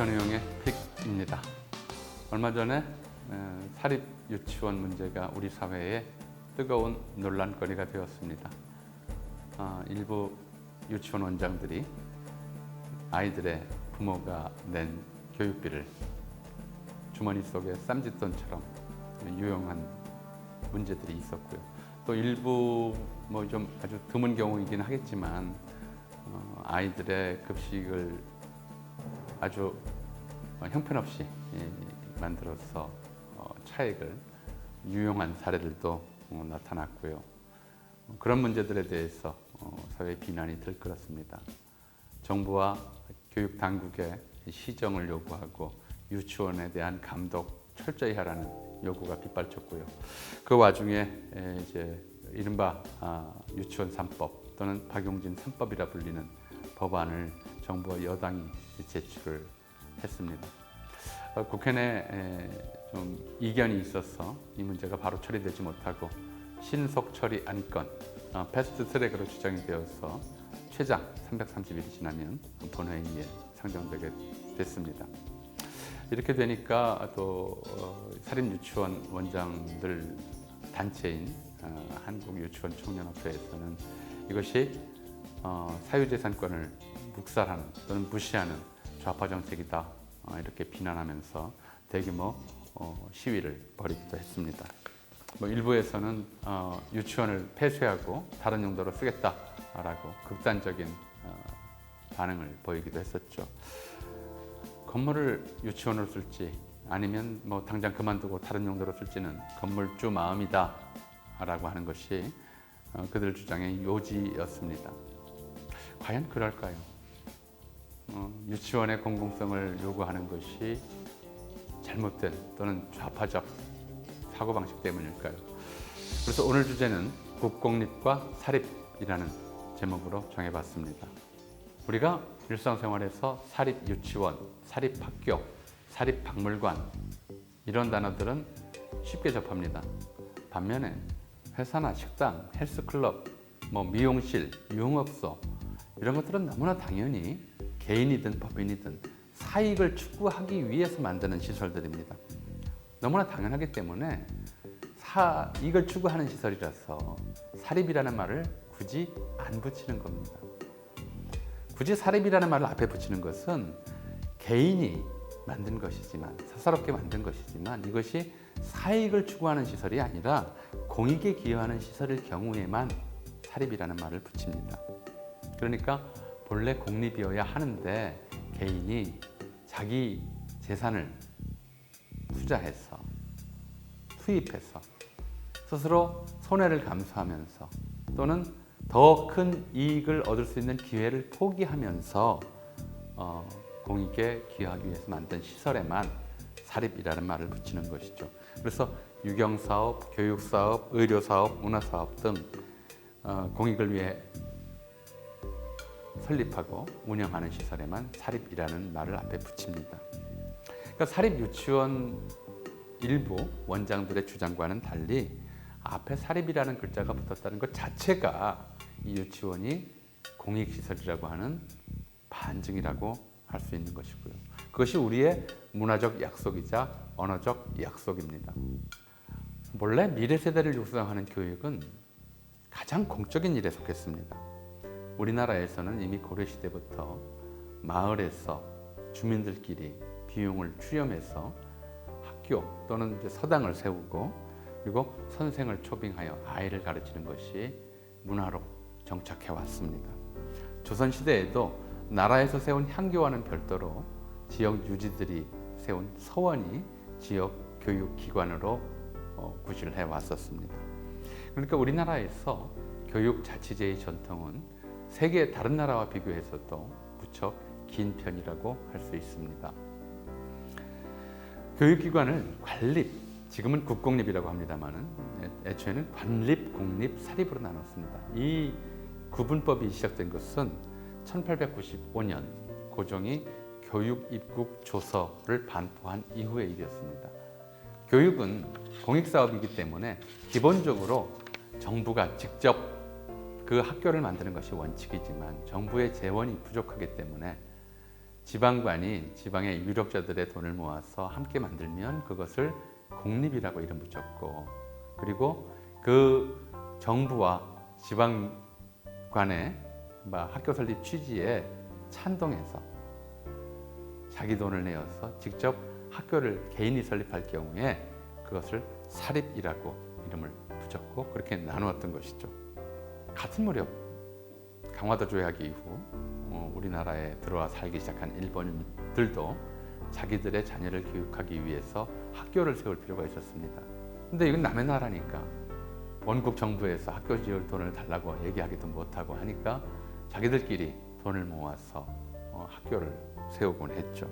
전혜영의 픽입니다. 얼마 전에 사립 유치원 문제가 우리 사회에 뜨거운 논란거리가 되었습니다. 일부 유치원 원장들이 아이들의 부모가 낸 교육비를 주머니 속에 쌈짓돈처럼 유용한 문제들이 있었고요. 또 일부 좀 아주 드문 경우이긴 하겠지만 아이들의 급식을 아주 형편없이 만들어서 차액을 유용한 사례들도 나타났고요. 그런 문제들에 대해서 사회 비난이 들끓었습니다. 정부와 교육 당국에 시정을 요구하고 유치원에 대한 감독 철저히 하라는 요구가 빗발쳤고요. 그 와중에 이제 이른바 유치원 3법 또는 박용진 3법이라 불리는 법안을 정부와 여당이 제출을 했습니다. 국회 내에 좀 이견이 있어서 이 문제가 바로 처리되지 못하고 신속 처리 안건 패스트 트랙으로 지정이 되어서 최장 330일이 지나면 본회의에 상정되게 됐습니다. 이렇게 되니까 또 사립유치원 원장들 단체인 한국유치원총연합회에서는 이것이 사유재산권을 묵살하는 또는 무시하는 좌파 정책이다 이렇게 비난하면서 대규모 시위를 벌이기도 했습니다. 일부에서는 유치원을 폐쇄하고 다른 용도로 쓰겠다라고 극단적인 반응을 보이기도 했었죠. 건물을 유치원으로 쓸지 아니면 당장 그만두고 다른 용도로 쓸지는 건물주 마음이다 라고 하는 것이 그들 주장의 요지였습니다. 과연 그럴까요? 유치원의 공공성을 요구하는 것이 잘못된 또는 좌파적 사고방식 때문일까요? 그래서 오늘 주제는 국공립과 사립이라는 제목으로 정해봤습니다. 우리가 일상생활에서 사립유치원, 사립학교, 사립박물관 이런 단어들은 쉽게 접합니다. 반면에 회사나 식당, 헬스클럽, 미용실, 유흥업소 이런 것들은 너무나 당연히 개인이든 법인이든 사익을 추구하기 위해서 만드는 시설들입니다. 너무나 당연하기 때문에 사익을 추구하는 시설이라서 사립이라는 말을 굳이 안 붙이는 겁니다. 굳이 사립이라는 말을 앞에 붙이는 것은 개인이 만든 것이지만 사사롭게 만든 것이지만 이것이 사익을 추구하는 시설이 아니라 공익에 기여하는 시설일 경우에만 사립이라는 말을 붙입니다. 그러니까 본래 공립이어야 하는데 개인이 자기 재산을 투자해서 투입해서 스스로 손해를 감수하면서 또는 더 큰 이익을 얻을 수 있는 기회를 포기하면서 공익에 기여하기 위해서 만든 시설에만 사립이라는 말을 붙이는 것이죠. 그래서 유경사업, 교육사업, 의료사업, 문화사업 등 공익을 위해 설립하고 운영하는 시설에만 사립이라는 말을 앞에 붙입니다. 그러니까 사립유치원 일부 원장들의 주장과는 달리 앞에 사립이라는 글자가 붙었다는 것 자체가 이 유치원이 공익시설이라고 하는 반증이라고 할 수 있는 것이고요. 그것이 우리의 문화적 약속이자 언어적 약속입니다. 본래 미래 세대를 육성하는 교육은 가장 공적인 일에 속했습니다. 우리나라에서는 이미 고려시대부터 마을에서 주민들끼리 비용을 추렴해서 학교 또는 서당을 세우고 그리고 선생을 초빙하여 아이를 가르치는 것이 문화로 정착해 왔습니다. 조선시대에도 나라에서 세운 향교와는 별도로 지역 유지들이 세운 서원이 지역 교육기관으로 구실을 해왔었습니다. 그러니까 우리나라에서 교육자치제의 전통은 세계 다른 나라와 비교해서도 무척 긴 편이라고 할 수 있습니다. 교육기관을 관립, 지금은 국공립이라고 합니다만 애초에는 관립, 공립, 사립으로 나눴습니다. 이 구분법이 시작된 것은 1895년 고종이 교육입국조서를 반포한 이후의 일이었습니다. 교육은 공익사업이기 때문에 기본적으로 정부가 직접 그 학교를 만드는 것이 원칙이지만 정부의 재원이 부족하기 때문에 지방관이 지방의 유력자들의 돈을 모아서 함께 만들면 그것을 공립이라고 이름 붙였고, 그리고 그 정부와 지방관의 학교 설립 취지에 찬동해서 자기 돈을 내어서 직접 학교를 개인이 설립할 경우에 그것을 사립이라고 이름을 붙였고 그렇게 나누었던 것이죠. 같은 무렵 강화도 조약 이후 우리나라에 들어와 살기 시작한 일본인들도 자기들의 자녀를 교육하기 위해서 학교를 세울 필요가 있었습니다. 근데 이건 남의 나라니까 원국 정부에서 학교 지을 돈을 달라고 얘기하기도 못하고 하니까 자기들끼리 돈을 모아서 학교를 세우곤 했죠.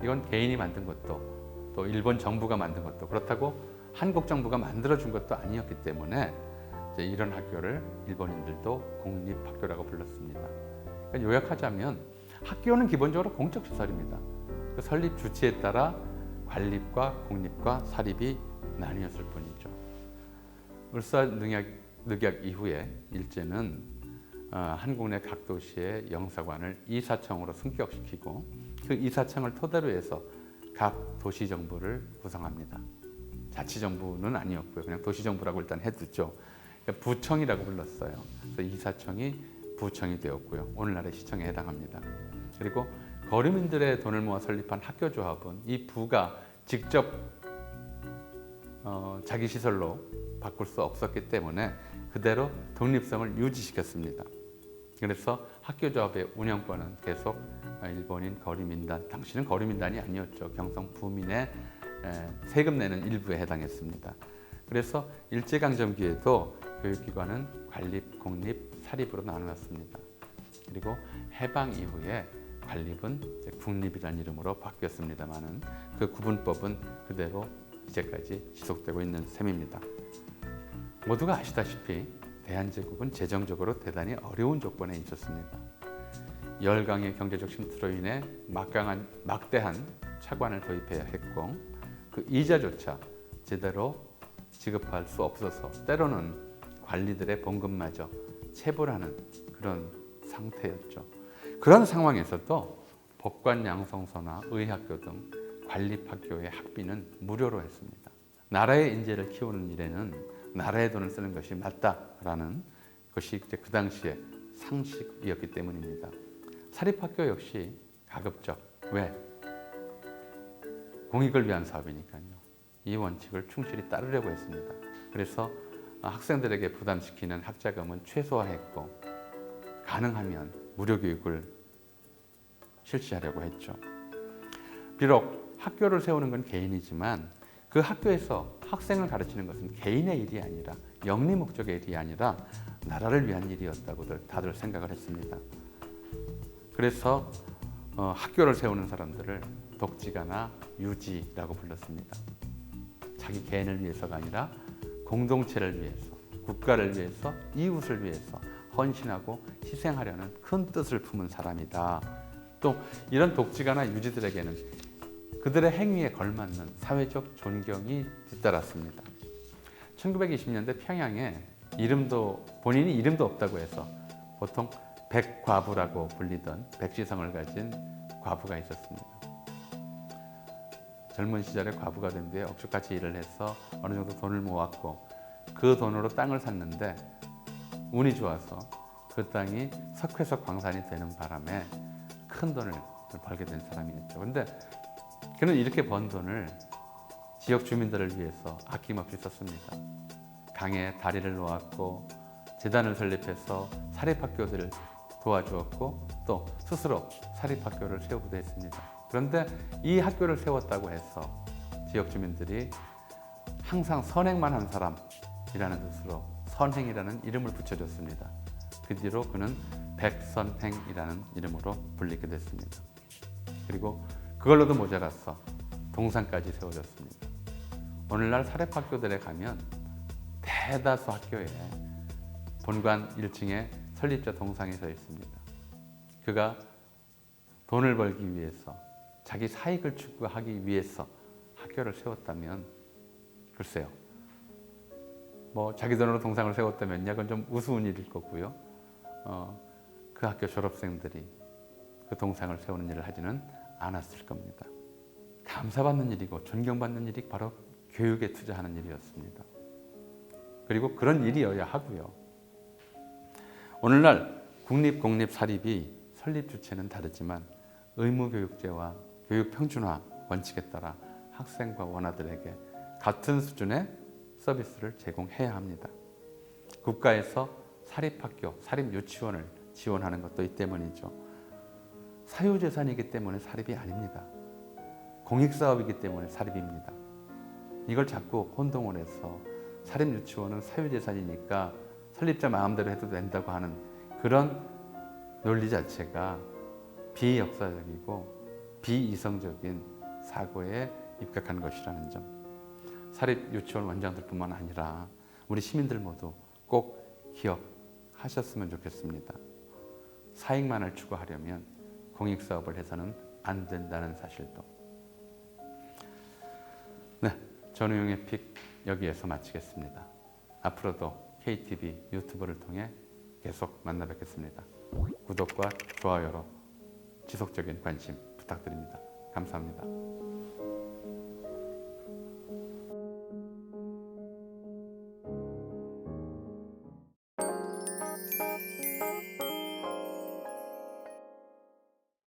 이건 개인이 만든 것도 또 일본 정부가 만든 것도 그렇다고 한국 정부가 만들어준 것도 아니었기 때문에 이제 이런 학교를 일본인들도 공립학교라고 불렀습니다. 그러니까 요약하자면 학교는 기본적으로 공적 시설입니다. 그 설립 주체에 따라 관립과 공립과 사립이 나뉘었을 뿐이죠. 울산늑약 이후에 일제는 한국 내 각 도시의 영사관을 이사청으로 승격시키고 그 이사청을 토대로 해서 각 도시정부를 구성합니다. 자치정부는 아니었고요. 그냥 도시정부라고 일단 해두죠. 그러니까 부청이라고 불렀어요. 그래서 이사청이 부청이 되었고요. 오늘날의 시청에 해당합니다. 그리고 거류민들의 돈을 모아 설립한 학교조합은 이 부가 직접 자기 시설로 바꿀 수 없었기 때문에 그대로 독립성을 유지시켰습니다. 그래서 학교조합의 운영권은 계속 일본인 거류민단, 당시는 거류민단이 아니었죠. 경성 부민의 세금 내는 일부에 해당했습니다. 그래서 일제강점기에도 교육기관은 관립, 공립, 사립으로 나누었습니다. 그리고 해방 이후에 관립은 국립이라는 이름으로 바뀌었습니다만은 그 구분법은 그대로 이제까지 지속되고 있는 셈입니다. 모두가 아시다시피 대한제국은 재정적으로 대단히 어려운 조건에 있었습니다. 열강의 경제적 침투로 인해 막대한 차관을 도입해야 했고 그 이자조차 제대로 지급할 수 없어서 때로는 관리들의 봉급마저 체불하는 그런 상태였죠. 그런 상황에서도 법관 양성소나 의학교 등 관립학교의 학비는 무료로 했습니다. 나라의 인재를 키우는 일에는 나라의 돈을 쓰는 것이 맞다라는 것이 그 당시에 상식이었기 때문입니다. 사립학교 역시 가급적 왜? 공익을 위한 사업이니까요. 이 원칙을 충실히 따르려고 했습니다. 그래서 학생들에게 부담시키는 학자금은 최소화했고 가능하면 무료 교육을 실시하려고 했죠. 비록 학교를 세우는 건 개인이지만 그 학교에서 학생을 가르치는 것은 개인의 일이 아니라 영리 목적의 일이 아니라 나라를 위한 일이었다고 다들 생각을 했습니다. 그래서 학교를 세우는 사람들을 독지가나 유지라고 불렀습니다. 자기 개인을 위해서가 아니라 공동체를 위해서, 국가를 위해서, 이웃을 위해서 헌신하고 희생하려는 큰 뜻을 품은 사람이다. 또 이런 독지가나 유지들에게는 그들의 행위에 걸맞는 사회적 존경이 뒤따랐습니다. 1920년대 평양에 본인이 이름도 없다고 해서 보통 백과부라고 불리던 백지성을 가진 과부가 있었습니다. 젊은 시절에 과부가 된 뒤에 억수같이 일을 해서 어느 정도 돈을 모았고 그 돈으로 땅을 샀는데 운이 좋아서 그 땅이 석회석 광산이 되는 바람에 큰 돈을 벌게 된 사람이었죠. 근데 그는 이렇게 번 돈을 지역 주민들을 위해서 아낌없이 썼습니다. 강에 다리를 놓았고 재단을 설립해서 사립학교들을 도와주었고 또 스스로 사립학교를 세우기도 했습니다. 그런데 이 학교를 세웠다고 해서 지역 주민들이 항상 선행만 한 사람이라는 뜻으로 선행이라는 이름을 붙여줬습니다. 그 뒤로 그는 백선행이라는 이름으로 불리게 됐습니다. 그리고 그걸로도 모자라서 동상까지 세워졌습니다. 오늘날 사립학교들에 가면 대다수 학교에 본관 1층에 설립자 동상이 서 있습니다. 그가 돈을 벌기 위해서 자기 사익을 추구하기 위해서 학교를 세웠다면 글쎄요. 자기 돈으로 동상을 세웠다면요. 그건 좀 우스운 일일 거고요. 그 학교 졸업생들이 그 동상을 세우는 일을 하지는 않았을 겁니다. 감사받는 일이고 존경받는 일이 바로 교육에 투자하는 일이었습니다. 그리고 그런 일이어야 하고요. 오늘날 국립, 공립, 사립이 설립 주체는 다르지만 의무교육제와 교육평준화 원칙에 따라 학생과 원아들에게 같은 수준의 서비스를 제공해야 합니다. 국가에서 사립학교, 사립유치원을 지원하는 것도 이 때문이죠. 사유재산이기 때문에 사립이 아닙니다. 공익사업이기 때문에 사립입니다. 이걸 자꾸 혼동을 해서 사립유치원은 사유재산이니까 설립자 마음대로 해도 된다고 하는 그런 논리 자체가 비역사적이고 비이성적인 사고에 입각한 것이라는 점. 사립유치원 원장들뿐만 아니라 우리 시민들 모두 꼭 기억하셨으면 좋겠습니다. 사익만을 추구하려면 공익사업을 해서는 안 된다는 사실도. 네, 전우용의 픽 여기에서 마치겠습니다. 앞으로도 KTV 유튜브를 통해 계속 만나 뵙겠습니다. 구독과 좋아요로 지속적인 관심 부탁드립니다. 감사합니다.